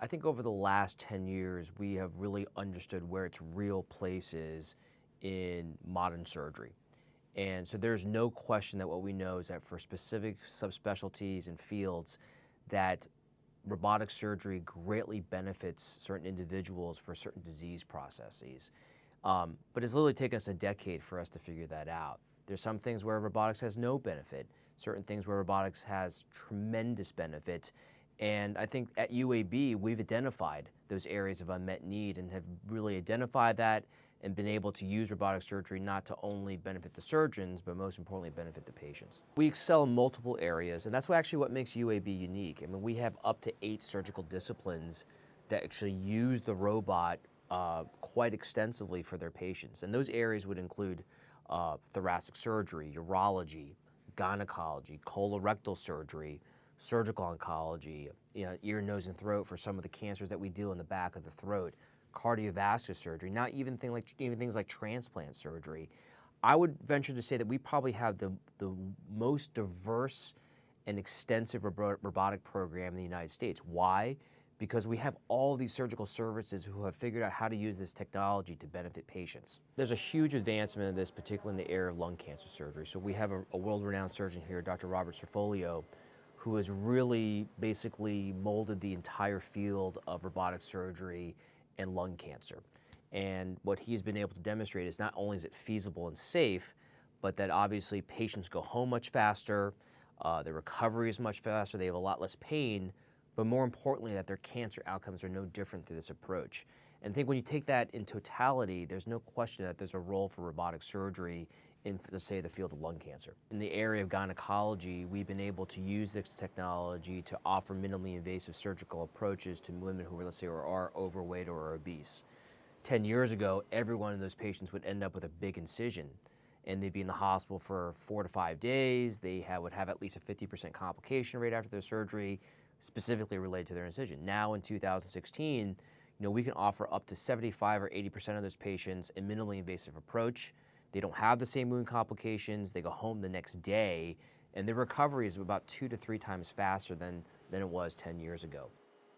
I think over the last 10 years, we have really understood where its real place is in modern surgery. And so there's no question that what we know is that for specific subspecialties and fields, that robotic surgery greatly benefits certain individuals for certain disease processes. But it's literally taken us a decade for us to figure that out. There's some things where robotics has no benefit, certain things where robotics has tremendous benefit. And I think at UAB, we've identified those areas of unmet need and have really identified that and been able to use robotic surgery not to only benefit the surgeons, but most importantly, benefit the patients. We excel in multiple areas, and that's actually what makes UAB unique. I mean, we have up to 8 surgical disciplines that actually use the robot quite extensively for their patients. And those areas would include thoracic surgery, urology, gynecology, colorectal surgery, surgical oncology, ear, nose, and throat for some of the cancers that we deal in the back of the throat, cardiovascular surgery, not even things like transplant surgery. I would venture to say that we probably have the most diverse and extensive robotic program in the United States. Why? Because we have all these surgical services who have figured out how to use this technology to benefit patients. There's a huge advancement in this, particularly in the area of lung cancer surgery. So we have a world-renowned surgeon here, Dr. Robert Cerfolio, who has really basically molded the entire field of robotic surgery and lung cancer. And what he's been able to demonstrate is not only is it feasible and safe, but that obviously patients go home much faster, their recovery is much faster, they have a lot less pain, but more importantly that their cancer outcomes are no different through this approach. And I think when you take that in totality, there's no question that there's a role for robotic surgery in, let's say, the field of lung cancer. In the area of gynecology, we've been able to use this technology to offer minimally invasive surgical approaches to women who, let's say, are overweight or obese. 10 years ago, every one of those patients would end up with a big incision, and they'd be in the hospital for 4 to 5 days. They would have at least a 50% complication rate after their surgery, specifically related to their incision. Now in 2016, we can offer up to 75 or 80% of those patients a minimally invasive approach. They don't have the same wound complications. They go home the next day, and their recovery is about 2 to 3 times faster than it was 10 years ago.